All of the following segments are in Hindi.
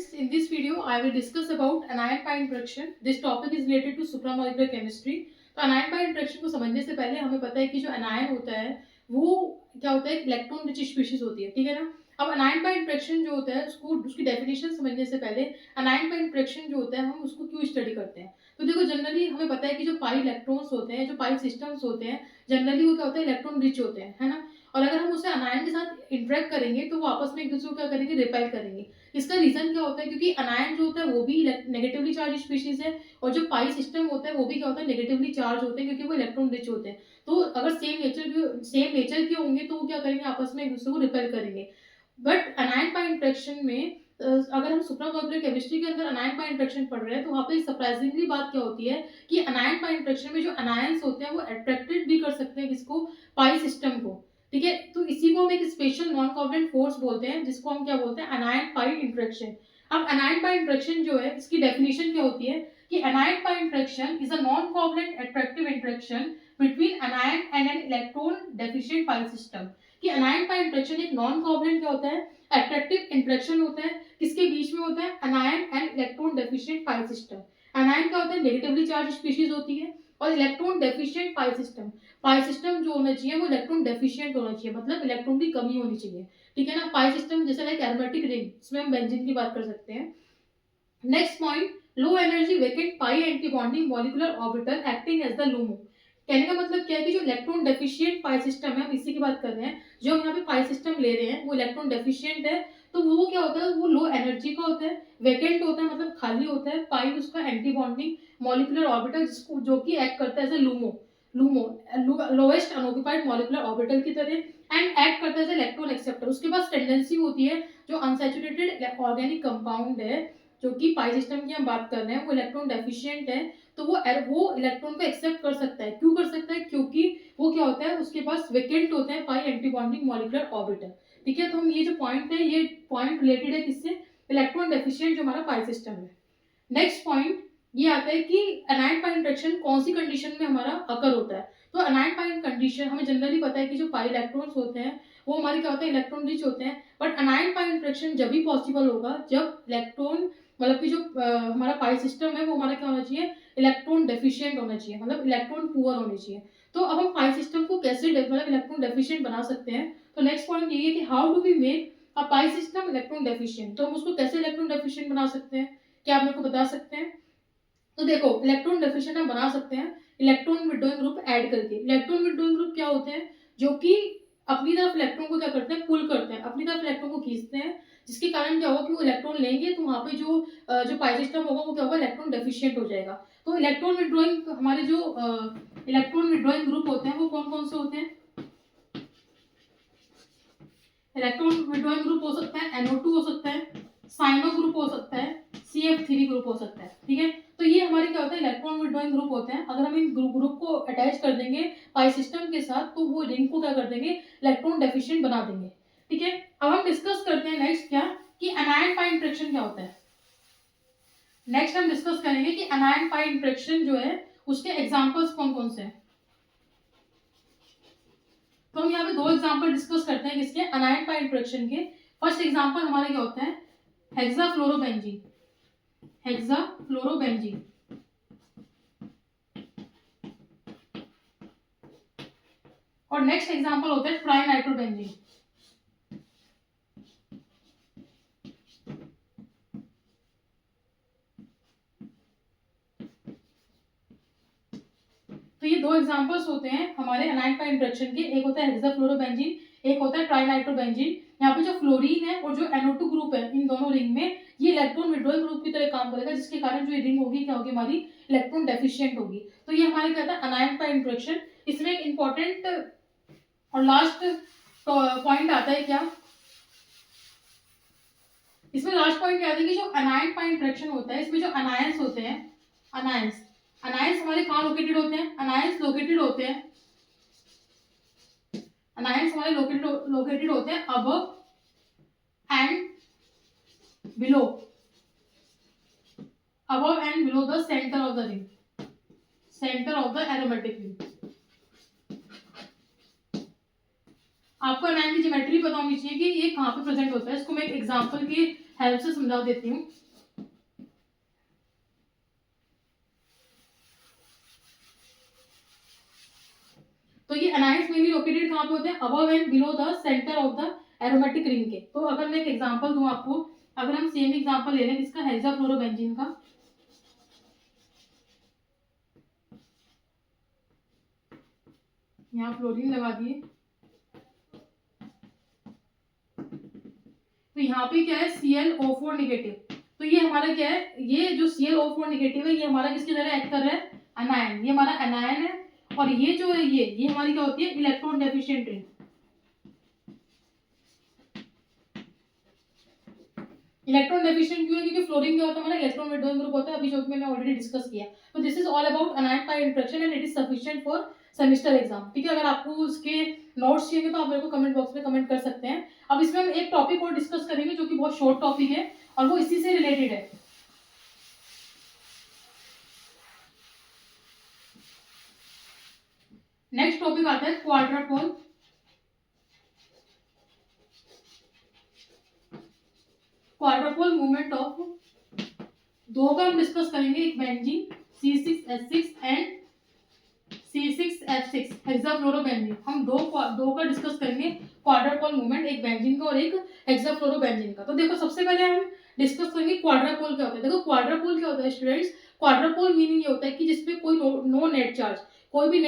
friends, in this video I will discuss about anion pi interaction. This topic is related to supramolecular chemistry. तो anion pi interaction को समझने से पहले हमें पता है कि जो anion होता है वो क्या होता है, इलेक्ट्रॉन रिच स्पीशीज होती है, ठीक है ना। अब anion pi interaction जो होता है उसको उसकी डेफिनेशन समझने से पहले anion pi interaction जो होता है हम उसको क्यों स्टडी करते हैं। तो देखो जनरली हमें पता है कि जो पाई इलेक्ट्रॉन्स होते हैं, जो पाई सिस्टम्स होते हैं, जनरली वो क्या होता है, इलेक्ट्रॉन रिच होते हैं, है ना। और अगर हम उसे अनायन के साथ इंटरेक्ट करेंगे तो वो आपस में एक दूसरे को क्या करेंगे, रिपेल करेंगे। इसका रीजन क्या होता है, क्योंकि अनायन जो होता है वो भी नेगेटिवली चार्ज स्पीशीज है, और जो पाई सिस्टम होता है वो भी क्या होता है, नेगेटिवली चार्ज होते हैं, क्योंकि वो इलेक्ट्रॉन रिच होते हैं। तो अगर सेम नेचर के होंगे तो वो क्या करेंगे, आपस में एक दूसरे को रिपेल करेंगे। बट अनायन पाई इंटरेक्शन में अगर हम सुप्रामोलेक्युलर केमिस्ट्री के अंदर अनायन पाई इंटरेक्शन पढ़ रहे हैं तो वहाँ पे सरप्राइजिंगली बात क्या होती है कि अनायन पाई इंटरेक्शन में जो अनायंस होते हैं वो अट्रैक्टेड भी कर सकते हैं किसको, पाई सिस्टम को, ठीक है। तो इसी को हम एक स्पेशल नॉन कोवलेंट फोर्स बोलते हैं, जिसको हम क्या बोलते हैं, अनायन पाई इंटरेक्शन। अब अनायन पाई इंटरेक्शन जो है इसकी डेफिनेशन क्या होती है कि अनायन pi interaction is a non covalent attractive interaction between अनायन and an electron deficient pi system. कि अनायन पाई इंटरेक्शन एक नॉन कोवलेंट क्या होता है, अट्रैक्टिव इंटरेक्शन होता है, किसके बीच में होता है, अनायन and electron deficient pi system. अनायन क्या होता है, नेगेटिवली चार्ज स्पीशीज होती है, और इलेक्ट्रॉन डेफिशिएंट पाई सिस्टम जो होना चाहिए वो इलेक्ट्रॉन डेफिशिएंट होना चाहिए, मतलब इलेक्ट्रॉन की कमी होनी चाहिए, ठीक है ना। पाई सिस्टम जैसे लाइक एरोमेटिक रिंग, इसमें हम बेंजीन की बात कर सकते हैं। Next point, low energy vacant pi antibonding molecular orbital acting as the LUMO. कहने का मतलब क्या है कि जो इलेक्ट्रॉन डेफिशिएंट पाई सिस्टम है, हम इसी की बात कर रहे हैं, जो हम यहाँ पे पाई सिस्टम ले रहे हैं वो इलेक्ट्रॉन डेफिशिएंट है, तो वो क्या होता है, वो लो एनर्जी का होता है, वेकेंट होता है, मतलब खाली होता है, पाई उसका एंटीबॉन्डिंग मॉलिक्यूलर ऑर्बिटल जिसको जो कि एक्ट करता है as a LUMO, lowest unoccupied molecular orbital की तरह, एंड एक्ट करता है एज इलेक्ट्रॉन एक्सेप्टर। उसके पास टेंडेंसी होती है, जो अनसैचुरेटेड ऑर्गेनिक कंपाउंड है जो कि पाई सिस्टम की हम बात कर रहे हैं, वो इलेक्ट्रॉन डेफिशिएंट है, तो वो इलेक्ट्रॉन को एक्सेप्ट कर सकता है। क्यों कर सकता है, क्योंकि वो क्या होता है, उसके पास वेकेंट होते हैं पाई एंटीबॉन्डिंग मॉलिक्यूलर ऑर्बिटल, ठीक है। तो हम ये जो पॉइंट है, ये पॉइंट रिलेटेड है किससे, इलेक्ट्रॉन डेफिशिएंट जो हमारा पाई सिस्टम है। नेक्स्ट पॉइंट ये आता है कि अनायन पाई इंटरेक्शन कौन सी कंडीशन में हमारा अकर होता है। तो अनायन पाई कंडीशन हमें जनरली पता है कि जो पाई इलेक्ट्रॉन्स होते हैं वो हमारे क्या होते हैं, इलेक्ट्रॉन रिच होते हैं। बट अनायन पाई इंटरेक्शन जब भी पॉसिबल होगा जब इलेक्ट्रॉन, मतलब कि जो हमारा पाई सिस्टम है वो हमारा क्या होना चाहिए, इलेक्ट्रॉन डेफिशिएंट होना चाहिए, मतलब इलेक्ट्रॉन पुअर होने चाहिए। तो अब हम पाई सिस्टम को कैसे मतलब इलेक्ट्रॉन डेफिशिएंट बना सकते हैं। तो नेक्स्ट पॉइंट ये है कि how do we make a pi system electron deficient. तो हम उसको कैसे इलेक्ट्रॉन डेफिशिएंट बना सकते हैं, क्या आप मेरे को बता सकते हैं। तो देखो इलेक्ट्रॉन डेफिशिएंट हम बना सकते हैं इलेक्ट्रॉन विड्रॉइंग ग्रुप ऐड करके। इलेक्ट्रॉन विड्रॉइंग ग्रुप क्या होते हैं, जो कि अपनी तरफ इलेक्ट्रॉन को क्या करते हैं, पुल करते हैं, अपनी तरफ इलेक्ट्रॉन को खींचते हैं, जिसके कारण क्या होगा कि वो इलेक्ट्रॉन लेंगे तो वहां पे जो पाई सिस्टम होगा वो क्या होगा, इलेक्ट्रॉन डेफिशिएंट हो जाएगा। तो इलेक्ट्रॉन विड्रॉइंग हमारे जो इलेक्ट्रॉन विड्रॉइंग ग्रुप होते हैं वो कौन कौन से होते हैं। इलेक्ट्रॉन विड्रॉइंग ग्रुप हो सकता है NO2 हो सकता है, साइनो ग्रुप हो सकता है, CF3 ग्रुप हो सकता है, ठीक है। तो ये हमारे क्या होता है, इलेक्ट्रॉन विड्रॉइंग ग्रुप होते हैं। अगर हम इन ग्रुप को अटैच कर देंगे पाई सिस्टम के साथ तो वो रिंग को क्या कर देंगे, इलेक्ट्रॉन डेफिशिएंट बना देंगे, ठीक है। अब हम डिस्कस करते हैं नेक्स्ट क्या, कि अनायन पाई इंटरेक्शन क्या होता है। नेक्स्ट हम डिस्कस करेंगे कि अनायन पाई इंटरेक्शन जो है उसके एग्जाम्पल्स कौन कौन से हैं। तो हम यहाँ पे दो एग्जांपल डिस्कस करते हैं किसके, अनायन पाई इंटरेक्शन के। फर्स्ट एग्जांपल हमारे क्या होता है, हेक्साफ्लोरोबेंजीन, हेक्साफ्लोरोबेंजीन। और नेक्स्ट एग्जांपल होता है ट्राइनाइट्रोबेंजीन। तो ये दो एग्जांपल्स होते हैं हमारे अनायन पाई इंटरेक्शन के, एक होता है हेक्साफ्लोरोबेंजीन, एक होता है ट्राइनाइट्रोबेंजीन। यहाँ पे जो फ्लोरीन है और जो NO2 ग्रुप है, इन दोनों रिंग में ये इलेक्ट्रॉन विड्रॉइंग ग्रुप की तरह काम करेगा, जिसके कारण जो ये रिंग होगी क्या होगी, हमारी इलेक्ट्रॉन डेफिशिएंट होगी। तो ये हमारे क्या था, अनायन पाई इंटरेक्शन। इसमें एक इंपॉर्टेंट और लास्ट पॉइंट आता है क्या, इसमें लास्ट पॉइंट क्या आता है कि जो अनायन पाई इंटरेक्शन होता है इसमें जो अनायंस होते हैं, अनायंस अनायंस हमारे कहाँ लोकेटेड होते हैं, अनायंस लोकेटेड होते हैं, अनायंस हमारे लोकेटेड होते हैं above and below, above and below the center of the ring, center of the aromatic ring। आपको अनायन की ज्योमेट्री पता होनी चाहिए कि ये कहाँ पे प्रेजेंट होता है। इसको मैं एक एग्जांपल की हेल्प से समझा देती हूँ। तो ये एनाइड्स मेनली लोकेटेड कहाँ पे होते हैं, above and below the centre of the aromatic ring के। तो अगर मैं एक एग्जांपल दूं आपको, अगर हम सेम एग्जांपल ले लें किसका, हेक्साफ्लोरोबेंजीन का। यहाँ फ्लोरीन लगा दिए, तो यहाँ पे क्या है, ClO4 नेगेटिव। तो ये हमारा क्या है, ये जो ClO4 नेगेटिव है ये हमारा किसकी तरह एक्ट कर रहा है, एनायन। ये हमारा एनायन है, और ये जो है ये हमारी क्या होती है, electron deficient ring. Electron deficient क्यों है, क्योंकि फ्लोरीन क्या होता है हमारा, इलेक्ट्रॉन विड्रॉइंग ग्रुप होता है, अभी जो मैंने ऑलरेडी डिस्कस किया। तो this is all about अनायन pi interaction and it is sufficient for semester exam. ठीक है, अगर आपको उसके नोट्स चाहिए तो आप मेरे को कमेंट बॉक्स में कमेंट कर सकते हैं। अब इसमें हम एक टॉपिक और डिस्कस करेंगे जो कि बहुत शॉर्ट टॉपिक है और वो इसी से रिलेटेड है। नेक्स्ट टॉपिक आता है क्वाड्रापोल। क्वाड्रापोल मूवमेंट ऑफ, दो का हम डिस्कस करेंगे, एक बेंजीन C6H6 एंड C6F6 हेक्साफ्लोरोबेंजीन। हम दो का डिस्कस करेंगे क्वाड्रापोल मूवमेंट, एक बेंजीन का और एक हेक्साफ्लोरोबेंजीन का। तो देखो सबसे पहले हम डिस्कस करेंगे क्वाड्रापोल क्या होता है। देखो क्वाड्रापोल क्या होता है स्टूडेंट्स, क्वाड्रापोल मीनिंग ये होता है कि जिसपे कोई नो नेट चार्ज, कोई भी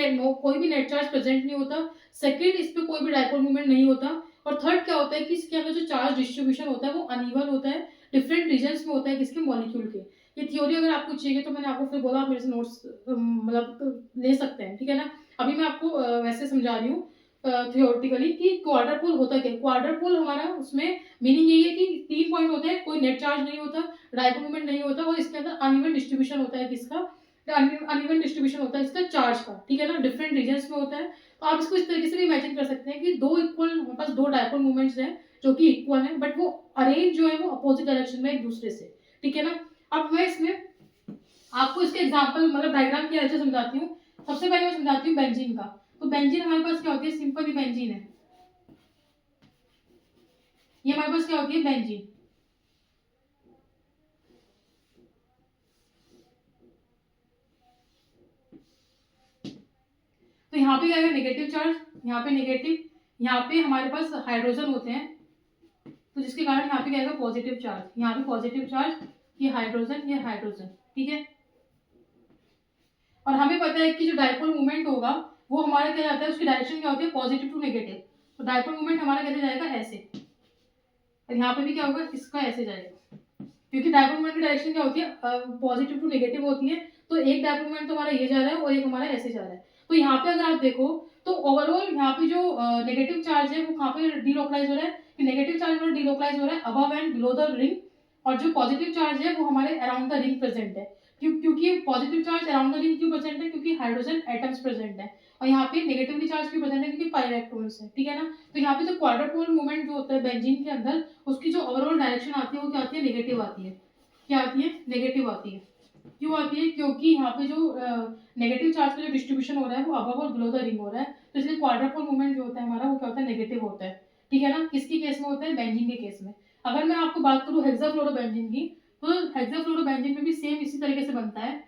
नेट चार्ज प्रेजेंट नहीं होता। सेकंड, इस पे कोई भी डायपोल मूवमेंट नहीं होता। और थर्ड क्या होता है कि इसके अंदर जो चार्ज डिस्ट्रीब्यूशन होता है वो अनइवन होता है, डिफरेंट रीजन्स में होता है किसके, मॉलिक्यूल के। ये थ्योरी अगर आपको चाहिए तो मैंने आपको फिर बोला, आप मेरे से नोट्स मतलब ले सकते हैं, ठीक है ना। अभी मैं आपको वैसे समझा रही हूँ थियोरेटिकली कि क्वाड्रापोल होता क्या है। क्वाड्रापोल हमारा उसमें मीनिंग यही है कि 3 पॉइंट होते हैं, कोई नेट चार्ज नहीं होता, डायपोल मूवमेंट नहीं होता, और इसके अंदर अनइवन डिस्ट्रीब्यूशन होता है किसका, अनइवन डिस्ट्रीब्यूशन होता है इसका चार्ज का, ठीक है ना, डिफरेंट रीजन्स में होता है। तो आप इसको इस तरीके से भी इमेजिन कर सकते हैं कि दो इक्वल, हमारे पास दो डायपोल मूवमेंट्स हैं जो कि इक्वल है, बट वो अरेंज जो है वो अपोजिट डायरेक्शन में एक दूसरे से, ठीक है ना। अब मैं इसमें आपको इसके एग्जांपल मतलब डायग्राम की हेल्प से समझाती हूँ। सबसे पहले मैं समझाती हूँ बेंजीन का। तो बेंजीन हमारे पास क्या होती है, सिंपल ही बेंजीन है, ये हमारे पास क्या होती है, बेंजीन। तो यहाँ पे क्या है, नेगेटिव चार्ज, यहाँ पे नेगेटिव, यहाँ पे हमारे पास हाइड्रोजन होते हैं, तो जिसके कारण यहाँ पे क्या आएगा, पॉजिटिव चार्ज, यहाँ पे पॉजिटिव चार्ज, ये हाइड्रोजन, ठीक है। और हमें पता है कि जो डायपोल मूवमेंट होगा वो हमारा क्या जाता है, उसकी डायरेक्शन क्या होती है, पॉजिटिव टू नेगेटिव। तो डायपोल मूवमेंट हमारा कैसे जाएगा, ऐसे, और यहाँ पे भी क्या होगा, इसका ऐसे जाएगा, क्योंकि डायपोल मूवमेंट की डायरेक्शन क्या होती है, पॉजिटिव टू नेगेटिव होती है। तो एक डायपोल मूवमेंट तो हमारा ये जा रहा है और एक हमारा ऐसे जा रहा है। तो यहाँ पे अगर आप देखो तो ओवरऑल यहाँ पे जो नेगेटिव चार्ज है वो कहाँ पे डीलोकलाइज हो रहा है, कि नेगेटिव चार्ज हमारा डीलोकलाइज हो रहा है above and below the ring, और जो पॉजिटिव चार्ज है वो हमारे अराउंड द रिंग प्रेजेंट है। क्योंकि positive charge around the ring क्यों प्रेजेंट है, क्योंकि हाइड्रोजन एटम्स प्रेजेंट है, और यहाँ पे नेगेटिवली चार्ज क्यों प्रेजेंट है, क्योंकि पाई इलेक्ट्रॉन्स है, ठीक है ना। तो यहाँ पे जो क्वाड्रापोल मूवमेंट जो होता है बेंजीन के अंदर, उसकी जो ओवरऑल डायरेक्शन आती है वो क्या आती है, नेगेटिव आती है। क्या आती है, नेगेटिव आती है। क्यों आती है, क्योंकि यहाँ पे जो नेगेटिव चार्ज का जो डिस्ट्रीब्यूशन हो रहा है वो अबव और बिलो द रिंग हो रहा है, तो इसलिए क्वाड्रापोल मूवमेंट जो होता है हमारा वो क्या होता है, नेगेटिव होता है, ठीक है ना। किसकी केस में होता है, बेंजीन के केस में। अगर मैं आपको बात करूँ हेक्साफ्लोरोबेंजीन की, तो हेक्साफ्लोरोबेंजीन में भी सेम इसी तरीके से बनता है,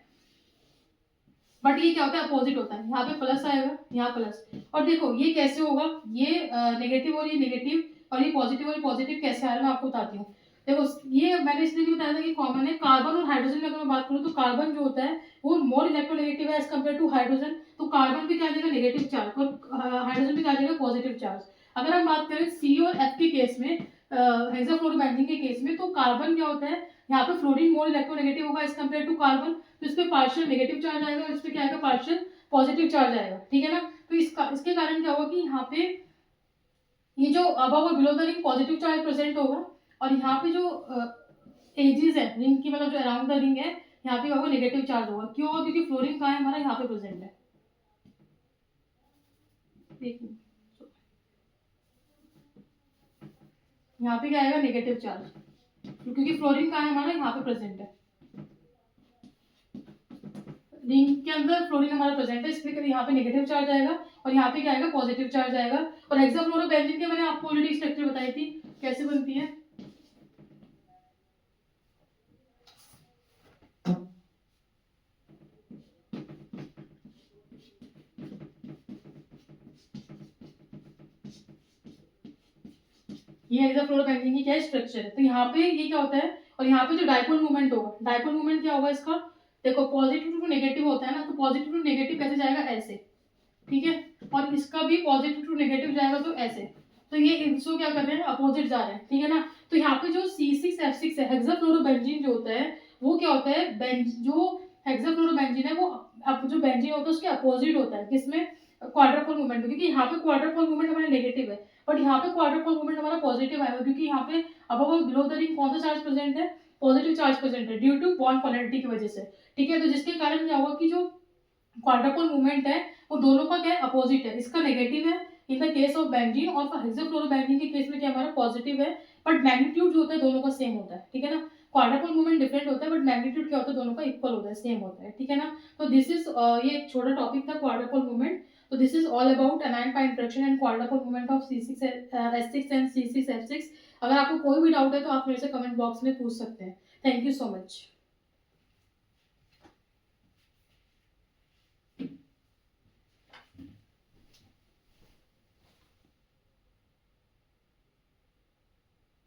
बट ये क्या होता है, अपोजिट होता है। यहाँ पे प्लस आएगा, यहाँ प्लस, और देखो ये कैसे होगा, ये नेगेटिव और ये नेगेटिव, और ये पॉजिटिव और पॉजिटिव कैसे आ रहा है मैं आपको बताती हूँ। देखो ये मैंने इसलिए भी बताया था कि कॉमन है, कार्बन और हाइड्रोजन की अगर मैं बात करूँ तो कार्बन जो होता है वो मोर इलेक्ट्रोनेगेटिव है एज कम्पेयर टू हाइड्रोजन। तो कार्बन पे क्या आ जाएगा, नेगेटिव चार्ज, और हाइड्रोजन पे क्या आ जाएगा, पॉजिटिव चार्ज। अगर हम बात करें सी और एफ के केस में, हेक्साफ्लोरोबेंजीन के केस में, तो कार्बन क्या होता है, यहाँ पे फ्लोरीन मोर इलेक्ट्रोनेगेटिव होगा एज कम्पेयर टू कार्बन, तो इस पे पार्शियल नेगेटिव चार्ज आएगा और इस पे क्या आएगा, पार्शियल पॉजिटिव चार्ज आएगा, ठीक है ना। तो इसके कारण क्या होगा कि यहाँ पे ये जो अबव और below the ring positive charge present होगा, और यहाँ पे जो एजेस है रिंग की, मतलब जो अराउंड द रिंग है, यहाँ पे होगा नेगेटिव चार्ज होगा। क्यों होगा, क्योंकि फ्लोरीन कहाँ है हमारा, यहाँ पे प्रेजेंट है। यहाँ पे क्या आएगा, नेगेटिव चार्ज, क्योंकि फ्लोरीन कहाँ है हमारा, यहाँ पे प्रेजेंट है, रिंग के अंदर फ्लोरीन हमारा प्रेजेंट है, इसलिए यहाँ पे नेगेटिव चार्ज आएगा और यहाँ पे क्या आएगा, पॉजिटिव चार्ज आएगा। और हेक्साफ्लोरोबेंजीन के मैंने आपको ऑलरेडी स्ट्रक्चर बताई थी कैसे बनती है। ये हेक्साफ्लोरोबेंजीन की क्या स्ट्रक्चर है। तो यहाँ पे ये क्या होता है, और यहाँ पे जो डाइपोल मूवमेंट होगा, डाइपोल मूवमेंट क्या होगा इसका, देखो पॉजिटिव टू नेगेटिव होता है ना, तो पॉजिटिव टू नेगेटिव कैसे जाएगा, ऐसे, ठीक है, और इसका भी पॉजिटिव टू नेगेटिव जाएगा तो ऐसे। तो ये इसको क्या कर रहे हैं, अपोजिट जा रहे हैं, ठीक है ना। तो यहाँ पे जो C6H6 है, हेक्साफ्लोरोबेंजीन जो होता है वो क्या होता है, जो हेक्साफ्लोरोबेंजीन है वो अब जो बेंजीन होता है उसके अपोजिट होता है, किसमें, क्वाड्रपल मूवमेंट में, क्योंकि यहाँ पे क्वाड्रपल मूवमेंट हमारा नेगेटिव है, बट यहाँ पे क्वाड्रपल मूवमेंट हमारा पॉजिटिव आएगा, क्योंकि यहाँ पे अब और बिलो द रिंग कौन सा चार्ज प्रेजेंट है, पॉजिटिव चार्ज प्रेजेंट है, ड्यू टू बॉन्ड पोलैरिटी की वजह से, ठीक है। तो जिसके कारण क्या होगा कि जो क्वाड्रपल मूवमेंट है वो दोनों का क्या है, अपोजिट है, इसका नेगेटिव है in the case of benzene, और हेक्साफ्लोरोबेंजीन के केस में क्या हमारा पॉजिटिव है, बट मैग्नीट्यूड जो होता है दोनों का सेम होता है, ठीक है ना। क्वाड्रपल मूवमेंट डिफरेंट होता है, बट मैग्नीट्यूड क्या होता है, दोनों का इक्वल होता है, सेम होता है, ठीक है ना। तो दिस इज ये एक छोटा टॉपिक था क्वाड्रपल मूवमेंट। तो this is all about anion pi interaction and quadruple movement of C6H6 and C6F6। अगर आपको कोई भी डाउट है तो आप मेरे से कमेंट बॉक्स में पूछ सकते हैं। Thank you so much.